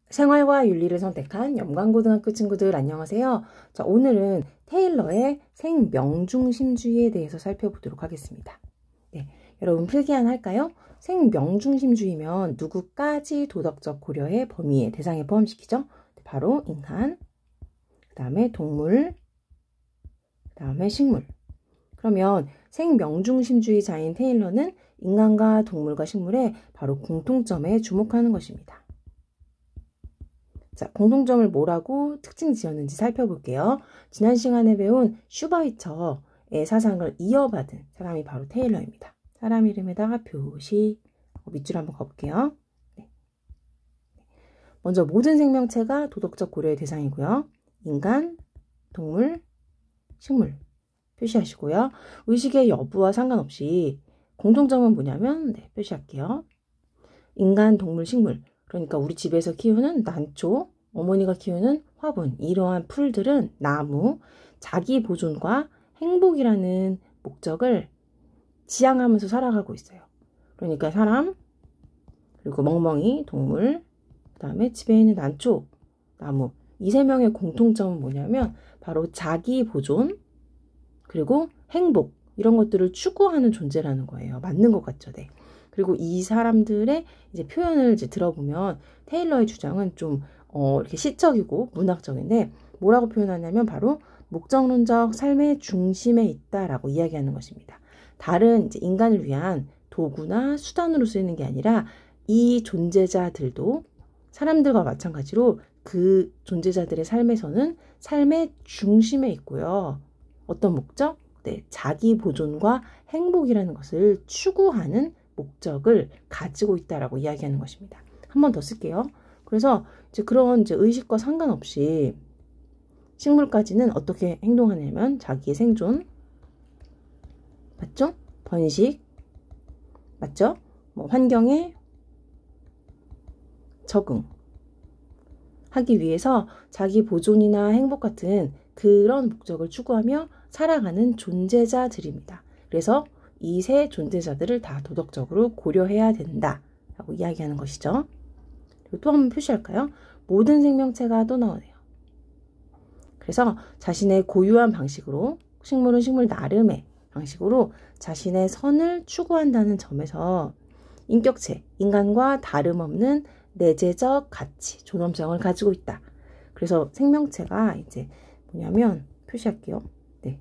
생활과 윤리를 선택한 영광고등학교 친구들 안녕하세요. 자, 오늘은 테일러의 생명중심주의에 대해서 살펴보도록 하겠습니다. 네, 여러분 필기한 할까요? 생명중심주의면 누구까지 도덕적 고려의 범위의 대상에 포함시키죠? 바로 인간, 그 다음에 동물, 그 다음에 식물. 그러면 생명중심주의자인 테일러는 인간과 동물과 식물의 바로 공통점에 주목하는 것입니다. 자, 공통점을 뭐라고 특징 지었는지 살펴볼게요. 지난 시간에 배운 슈바이처의 사상을 이어받은 사람이 바로 테일러입니다. 사람 이름에다가 표시, 밑줄 한번 가볼게요. 네. 먼저 모든 생명체가 도덕적 고려의 대상이고요. 인간, 동물, 식물 표시하시고요. 의식의 여부와 상관없이 공통점은 뭐냐면 표시할게요. 인간, 동물, 식물. 그러니까 우리 집에서 키우는 난초, 어머니가 키우는 화분, 이러한 풀들은 나무, 자기 보존과 행복이라는 목적을 지향하면서 살아가고 있어요. 그러니까 사람, 그리고 멍멍이, 동물, 그 다음에 집에 있는 난초, 나무. 이 세 명의 공통점은 뭐냐면 바로 자기 보존, 그리고 행복, 이런 것들을 추구하는 존재라는 거예요. 맞는 것 같죠? 네. 그리고 이 사람들의 이제 표현을 이제 들어보면 테일러의 주장은 좀 이렇게 시적이고 문학적인데 뭐라고 표현하냐면 바로 목적론적 삶의 중심에 있다라고 이야기하는 것입니다. 다른 이제 인간을 위한 도구나 수단으로 쓰이는 게 아니라 이 존재자들도 사람들과 마찬가지로 그 존재자들의 삶에서는 삶의 중심에 있고요. 어떤 목적? 네, 자기 보존과 행복이라는 것을 추구하는 목적을 가지고 있다라고 이야기하는 것입니다. 한 번 더 쓸게요. 그래서 이제 그런 이제 의식과 상관없이 식물까지는 어떻게 행동하냐면 자기의 생존, 맞죠? 번식, 맞죠? 환경에 적응 하기 위해서 자기 보존이나 행복 같은 그런 목적을 추구하며 살아가는 존재자들입니다. 그래서 이 세 존재자들을 다 도덕적으로 고려해야 된다라고 이야기하는 것이죠. 그리고 또 한번 표시할까요? 모든 생명체가 또 나오네요. 그래서 자신의 고유한 방식으로 식물은 식물 나름의 방식으로 자신의 선을 추구한다는 점에서 인격체, 인간과 다름없는 내재적 가치, 존엄성을 가지고 있다. 그래서 생명체가 이제 뭐냐면 표시할게요. 네.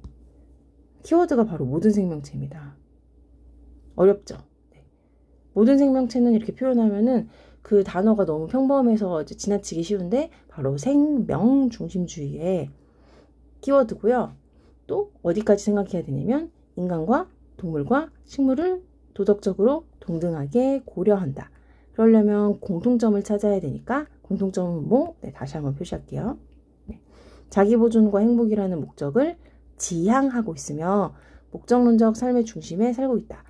키워드가 바로 모든 생명체입니다. 어렵죠? 네. 모든 생명체는 이렇게 표현하면은 그 단어가 너무 평범해서 이제 지나치기 쉬운데 바로 생명중심주의의 키워드고요. 또 어디까지 생각해야 되냐면 인간과 동물과 식물을 도덕적으로 동등하게 고려한다. 그러려면 공통점을 찾아야 되니까 공통점은 뭐? 네, 다시 한번 표시할게요. 네. 자기보존과 행복이라는 목적을 지향하고 있으며 목적론적 삶의 중심에 살고 있다.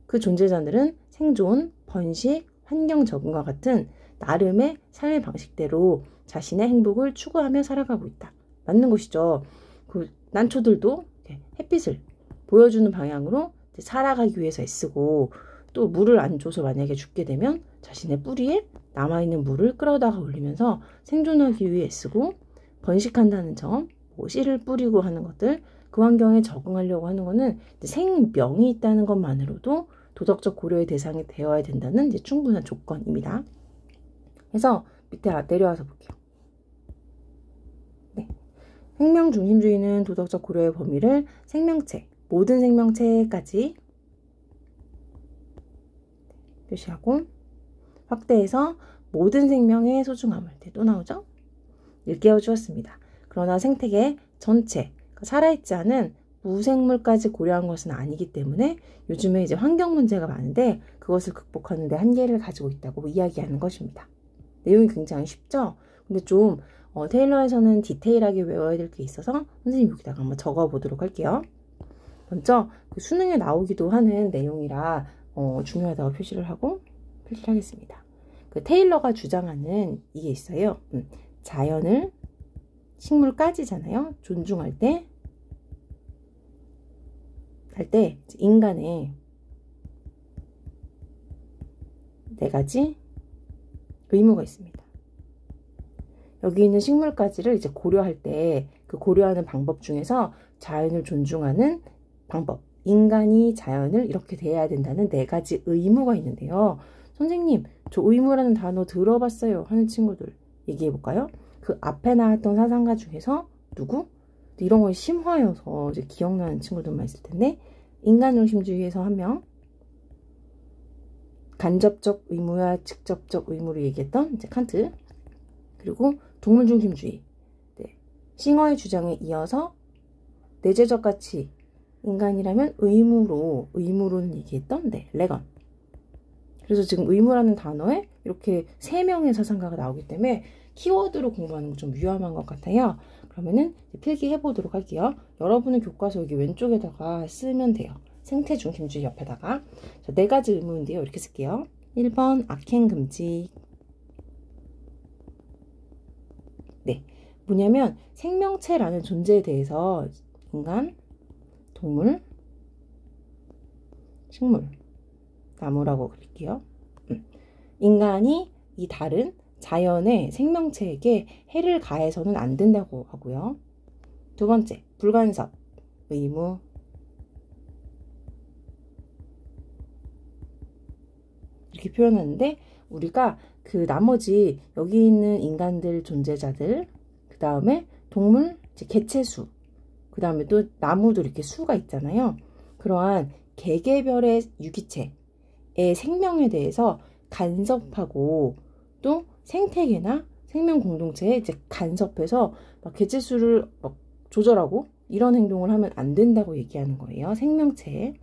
그 존재자들은 생존, 번식, 환경 적응과 같은 나름의 삶의 방식대로 자신의 행복을 추구하며 살아가고 있다. 맞는 것이죠. 그 난초들도 햇빛을 보여주는 방향으로 살아가기 위해서 애쓰고 또 물을 안 줘서 만약에 죽게 되면 자신의 뿌리에 남아있는 물을 끌어다가 올리면서 생존하기 위해 애쓰고 번식한다는 점, 씨를 뿌리고 하는 것들, 그 환경에 적응하려고 하는 것은 생명이 있다는 것만으로도 도덕적 고려의 대상이 되어야 된다는 이제 충분한 조건입니다. 그래서 밑에 내려와서 볼게요. 네. 생명중심주의는 도덕적 고려의 범위를 생명체, 모든 생명체까지 표시하고 확대해서 모든 생명의 소중함을 또 나오죠? 일깨워 주었습니다. 그러나 생태계 전체, 살아있지 않은 무생물까지 고려한 것은 아니기 때문에 요즘에 이제 환경 문제가 많은데 그것을 극복하는 데 한계를 가지고 있다고 이야기하는 것입니다. 내용이 굉장히 쉽죠? 근데 좀 테일러에서는 디테일하게 외워야 될 게 있어서 선생님 여기다가 한번 적어 보도록 할게요. 먼저 수능에 나오기도 하는 내용이라 중요하다고 표시를 하겠습니다. 그 테일러가 주장하는 이게 있어요. 자연을 식물까지잖아요. 존중할 때 인간의 4가지 의무가 있습니다. 여기 있는 식물까지를 이제 고려할 때 그 고려하는 방법 중에서 자연을 존중하는 방법, 인간이 자연을 이렇게 대해야 된다는 4가지 의무가 있는데요. 선생님, 저 의무라는 단어 들어봤어요 하는 친구들 얘기해 볼까요? 그 앞에 나왔던 사상가 중에서 누구? 이런 건 심화여서 이제 기억나는 친구들만 있을 텐데, 인간중심주의에서 한 명, 간접적 의무와 직접적 의무를 얘기했던 이제 칸트, 그리고 동물중심주의, 네. 싱어의 주장에 이어서 내재적 가치, 인간이라면 의무로는 얘기했던 레건. 그래서 지금 의무라는 단어에 이렇게 3명의 사상가가 나오기 때문에 키워드로 공부하는 건 좀 위험한 것 같아요. 그러면은 필기해 보도록 할게요. 여러분은 교과서 여기 왼쪽에다가 쓰면 돼요. 생태 중심주의 옆에다가. 자, 4가지 의무인데요. 이렇게 쓸게요. 1번 악행 금지. 네, 뭐냐면 생명체라는 존재에 대해서 인간, 동물, 식물, 나무라고 그릴게요. 인간이 이 다른 자연의 생명체에게 해를 가해서는 안 된다고 하고요. 2번째, 불간섭, 의무. 이렇게 표현하는데, 우리가 그 나머지 여기 있는 인간들, 존재자들, 그 다음에 동물, 개체수, 그 다음에 또 나무도 이렇게 수가 있잖아요. 그러한 개개별의 유기체의 생명에 대해서 간섭하고, 또 생태계나 생명 공동체에 이제 간섭해서 막 개체수를 막 조절하고 이런 행동을 하면 안 된다고 얘기하는 거예요. 생명체에.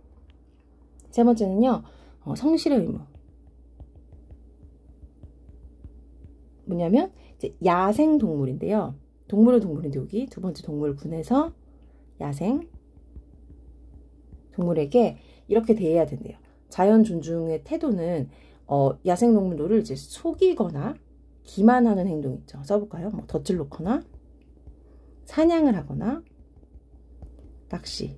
3번째는요, 성실의 의무. 뭐냐면 이제 야생 동물인데요. 동물인데 여기 2번째 동물군에서 야생 동물에게 이렇게 대해야 된대요. 자연 존중의 태도는 야생 동물들을 이제 속이거나 기만하는 행동 있죠. 써볼까요? 뭐 덫을 놓거나 사냥을 하거나 낚시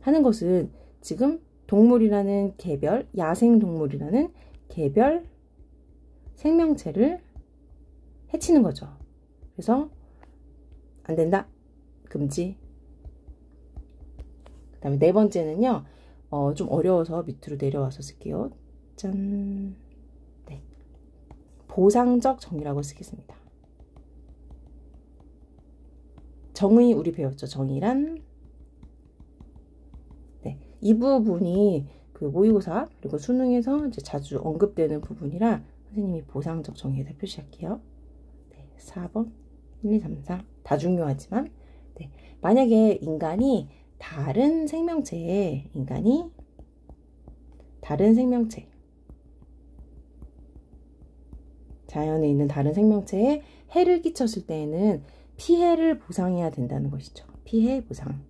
하는 것은 지금 동물이라는 개별, 야생 동물이라는 개별 생명체를 해치는 거죠. 그래서 안 된다. 금지. 그 다음에 4번째는요. 좀 어려워서 밑으로 내려와서 쓸게요. 짠. 네. 보상적 정의라고 쓰겠습니다. 정의 우리 배웠죠. 정의란. 네. 이 부분이 그 모의고사 그리고 수능에서 이제 자주 언급되는 부분이라 선생님이 보상적 정의에다 표시할게요. 네. 4번, 1, 2, 3, 4. 다 중요하지만, 네. 만약에 인간이 다른 생명체에, 자연에 있는 다른 생명체에 해를 끼쳤을 때에는 피해를 보상해야 된다는 것이죠. 피해 보상.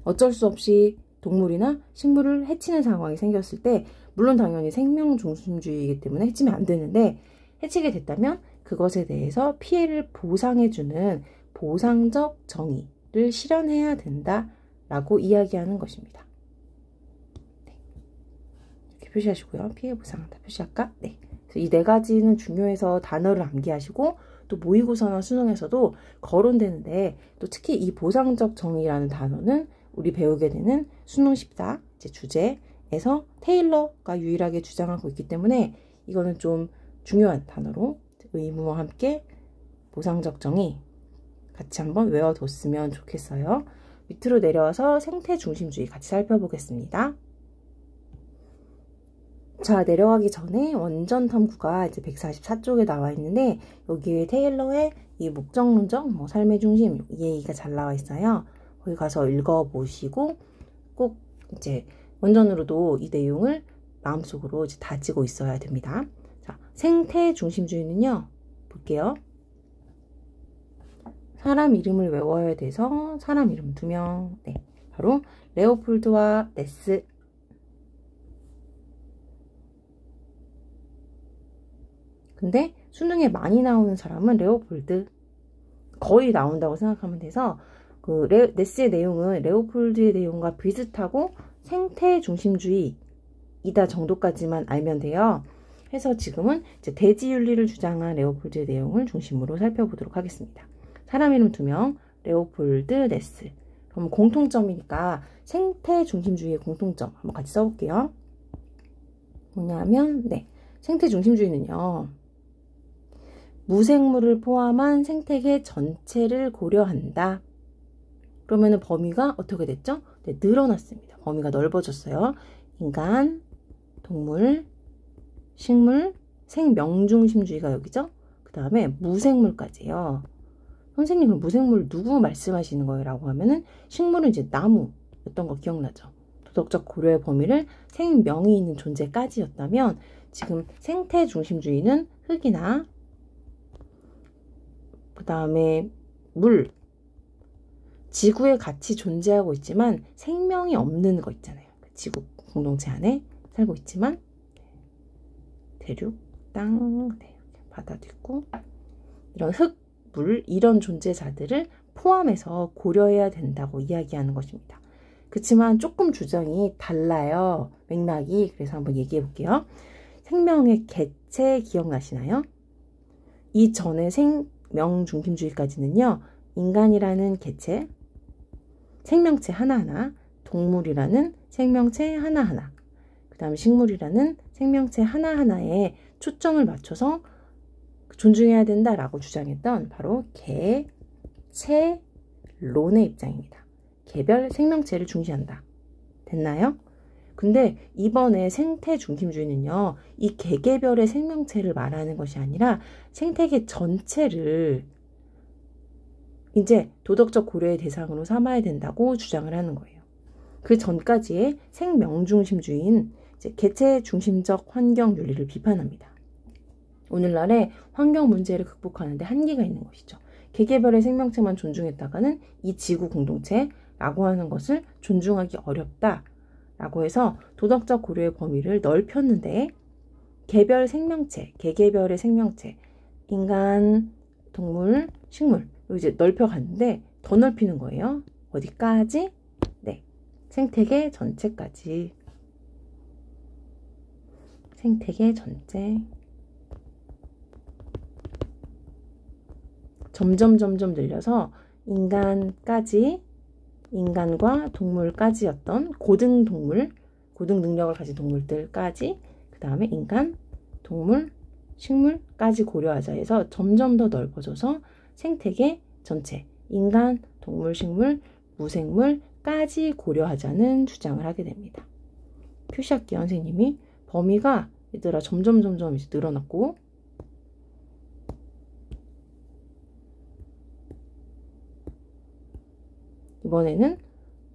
어쩔 수 없이 동물이나 식물을 해치는 상황이 생겼을 때, 물론 당연히 생명 중심주의이기 때문에 해치면 안 되는데, 해치게 됐다면 그것에 대해서 피해를 보상해주는 보상적 정의를 실현해야 된다라고 이야기하는 것입니다. 네. 이렇게 표시하시고요. 피해 보상 다 표시할까? 네. 이 4가지는 중요해서 단어를 암기하시고, 또 모의고사나 수능에서도 거론되는데, 또 특히 이 보상적 정의라는 단어는 우리 배우게 되는 수능 14 주제에서 테일러가 유일하게 주장하고 있기 때문에 이거는 좀 중요한 단어로 의무와 함께 보상적 정의 같이 한번 외워뒀으면 좋겠어요. 밑으로 내려와서 생태 중심주의 같이 살펴보겠습니다. 자, 내려가기 전에 원전 탐구가 이제 144쪽에 나와 있는데, 여기에 테일러의 이 목적론적, 삶의 중심, 이 얘기가 잘 나와 있어요. 거기 가서 읽어보시고, 꼭 이제 원전으로도 이 내용을 마음속으로 이제 다지고 있어야 됩니다. 자, 생태 중심주의는요, 볼게요. 사람 이름을 외워야 돼서 사람 이름 2명. 네, 바로 레오폴드와 네스. 근데 수능에 많이 나오는 사람은 레오폴드. 거의 나온다고 생각하면 돼서 그 네스의 내용은 레오폴드의 내용과 비슷하고 생태 중심주의이다 정도까지만 알면 돼요. 해서 지금은 이제 대지윤리를 주장한 레오폴드의 내용을 중심으로 살펴보도록 하겠습니다. 사람 이름 2명, 레오폴드, 네스. 그럼 공통점이니까 생태 중심주의의 공통점 한번 같이 써볼게요. 뭐냐면 생태 중심주의는요. 무생물을 포함한 생태계 전체를 고려한다. 그러면은 범위가 어떻게 됐죠? 늘어났습니다. 범위가 넓어졌어요. 인간, 동물, 식물, 생명중심주의가 여기죠? 그 다음에 무생물까지요. 선생님 그럼 무생물 누구 말씀하시는 거예요? 라고 하면은 식물은 이제 나무였던 거 기억나죠? 도덕적 고려의 범위를 생명이 있는 존재까지였다면 지금 생태 중심주의는 흙이나 그 다음에 물, 지구에 같이 존재하고 있지만 생명이 없는 거 있잖아요. 지구 공동체 안에 살고 있지만 대륙, 땅, 바다도 있고 이런 흙, 물 이런 존재자들을 포함해서 고려해야 된다고 이야기하는 것입니다. 그렇지만 조금 주장이 달라요. 맥락이. 그래서 한번 얘기해 볼게요. 생명의 개체 기억나시나요? 이전의 생명 중심주의까지는요. 인간이라는 개체, 생명체 하나하나, 동물이라는 생명체 하나하나, 그 다음에 식물이라는 생명체 하나하나에 초점을 맞춰서 존중해야 된다라고 주장했던 바로 개체론의 입장입니다. 개별 생명체를 중시한다. 됐나요? 근데 이번에 생태 중심주의는요. 이 개개별의 생명체를 말하는 것이 아니라 생태계 전체를 이제 도덕적 고려의 대상으로 삼아야 된다고 주장을 하는 거예요. 그 전까지의 생명중심주의인 개체 중심적 환경 윤리를 비판합니다. 오늘날의 환경 문제를 극복하는데 한계가 있는 것이죠. 개개별의 생명체만 존중했다가는 이 지구 공동체라고 하는 것을 존중하기 어렵다라고 해서 도덕적 고려의 범위를 넓혔는데 개별 생명체, 개개별의 생명체, 인간, 동물, 식물 이제 넓혀갔는데 더 넓히는 거예요. 어디까지? 생태계 전체까지. 생태계 전체. 점점 늘려서 인간까지, 인간과 동물까지였던 고등 동물, 고등 능력을 가진 동물들까지, 그 다음에 인간, 동물, 식물까지 고려하자 해서 점점 더 넓어져서 생태계 전체, 인간, 동물, 식물, 무생물까지 고려하자는 주장을 하게 됩니다. 표시할게요, 선생님이. 범위가 얘들아 점점 이제 늘어났고 이번에는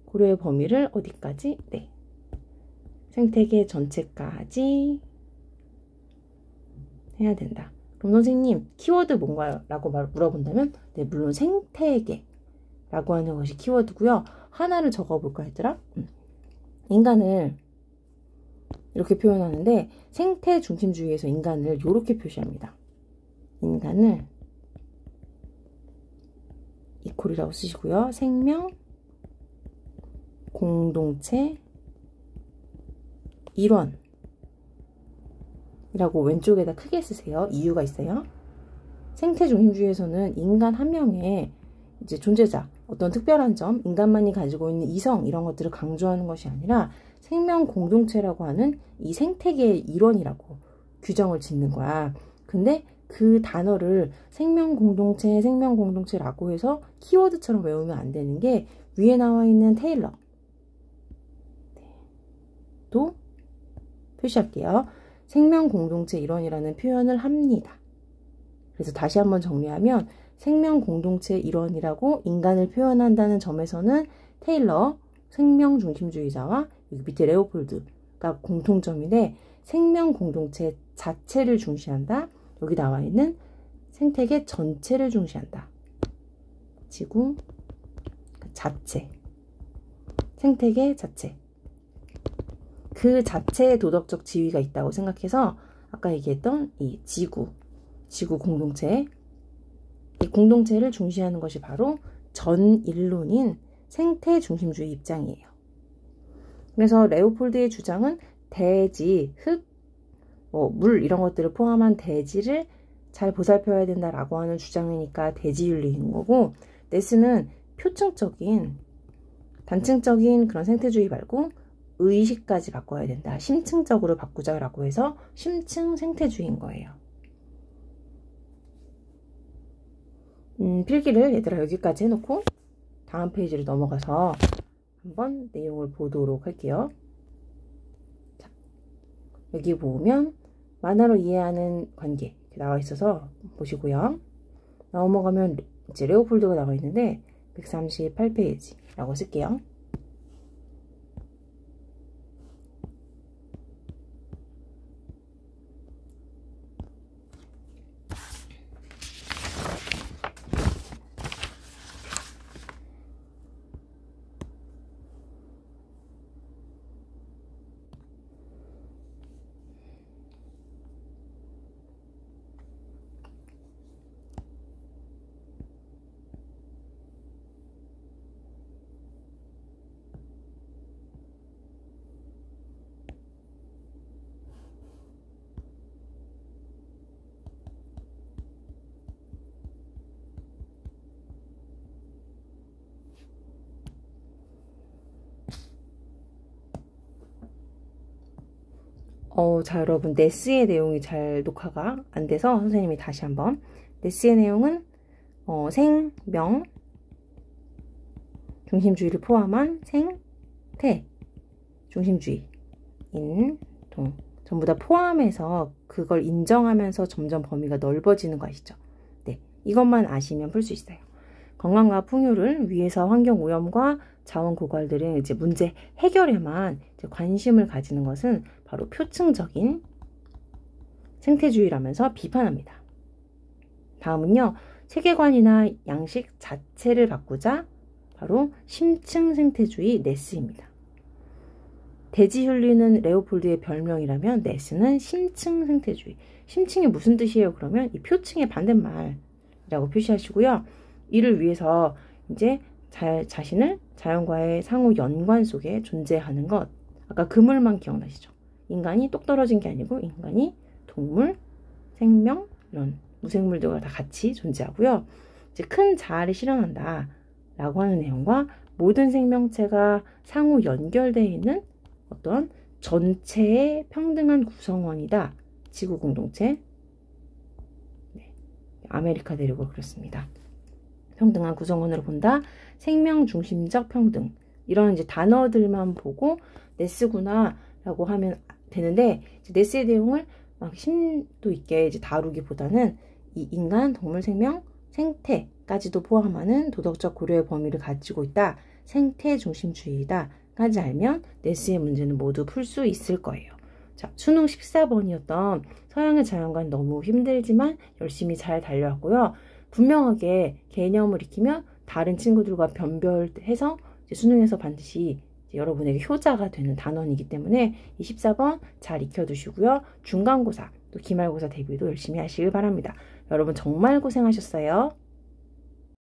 고려의 범위를 어디까지? 생태계 전체까지 해야 된다. 그럼 선생님 키워드 뭔가요? 라고 물어본다면 물론 생태계라고 하는 것이 키워드고요. 하나를 적어볼까 했더라? 인간을 이렇게 표현하는데 생태 중심주의에서 인간을 이렇게 표시합니다. 인간을 이퀄이라고 쓰시고요. 생명, 공동체, 일원이라고 왼쪽에다 크게 쓰세요. 이유가 있어요. 생태 중심주의에서는 인간 한 명의 이제 존재자, 어떤 특별한 점, 인간만이 가지고 있는 이성 이런 것들을 강조하는 것이 아니라 생명 공동체라고 하는 이 생태계의 일원이라고 규정을 짓는 거야. 근데 그 단어를 생명 공동체라고 해서 키워드처럼 외우면 안 되는 게 위에 나와 있는 테일러 도 표시할게요. 생명 공동체 일원이라는 표현을 합니다. 그래서 다시 한번 정리하면 생명 공동체 일원이라고 인간을 표현한다는 점에서는 테일러 생명 중심주의자와 여기 밑에 레오폴드가 공통점인데 생명 공동체 자체를 중시한다. 여기 나와 있는 생태계 전체를 중시한다. 지구 자체, 생태계 자체. 그 자체에 도덕적 지위가 있다고 생각해서 아까 얘기했던 이 지구 공동체, 이 공동체를 중시하는 것이 바로 전인론인 생태 중심주의 입장이에요. 그래서 레오폴드의 주장은 대지, 흙, 물 이런 것들을 포함한 대지를 잘 보살펴야 된다라고 하는 주장이니까 대지윤리인 거고, 네스는 표층적인 단층적인 그런 생태주의 말고 의식까지 바꿔야 된다. 심층적으로 바꾸자라고 해서 심층 생태주의인 거예요. 필기를 얘들아 여기까지 해놓고 다음 페이지로 넘어가서 한번 내용을 보도록 할게요. 자, 여기 보면 만화로 이해하는 관계 나와 있어서 보시고요. 넘어가면 이제 레오폴드가 나와 있는데 138페이지라고 쓸게요. 자, 여러분, 네스의 내용이 잘 녹화가 안 돼서 선생님이 다시 한번. 네스의 내용은, 생명, 중심주의를 포함한 생태, 중심주의, 동. 전부 다 포함해서 그걸 인정하면서 점점 범위가 넓어지는 거 아시죠? 네. 이것만 아시면 풀 수 있어요. 건강과 풍요를 위해서 환경 오염과 자원 고갈 등의 이제 문제 해결에만 이제 관심을 가지는 것은 바로 표층적인 생태주의라면서 비판합니다. 다음은요, 세계관이나 양식 자체를 바꾸자. 바로 심층 생태주의 네스입니다. 대지윤리는 레오폴드의 별명이라면 네스는 심층 생태주의. 심층이 무슨 뜻이에요? 그러면 이 표층의 반대말이라고 표시하시고요. 이를 위해서 이제 자신을 자연과의 상호 연관 속에 존재하는 것. 아까 그물만 기억나시죠? 인간이 똑 떨어진 게 아니고 인간이 동물, 생명, 이런 무생물들과 다 같이 존재하고요. 이제 큰 자아를 실현한다 라고 하는 내용과 모든 생명체가 상호 연결되어 있는 어떤 전체의 평등한 구성원이다. 지구 공동체. 네, 아메리카 대륙을 그렸습니다. 평등한 구성원으로 본다. 생명 중심적 평등. 이런 이제 단어들만 보고 네스구나 라고 하면 되는데, 이제 네스의 내용을 막 심도 있게 이제 다루기보다는 이 인간, 동물, 생명, 생태까지도 포함하는 도덕적 고려의 범위를 가지고 있다. 생태 중심주의다. 까지 알면 네스의 문제는 모두 풀 수 있을 거예요. 자, 수능 14번이었던 서양의 자연과는 너무 힘들지만 열심히 잘 달려왔고요. 분명하게 개념을 익히면 다른 친구들과 변별해서 이제 수능에서 반드시 이제 여러분에게 효자가 되는 단원이기 때문에 이 14번 잘 익혀두시고요. 중간고사, 또 기말고사 대비도 열심히 하시길 바랍니다. 여러분 정말 고생하셨어요.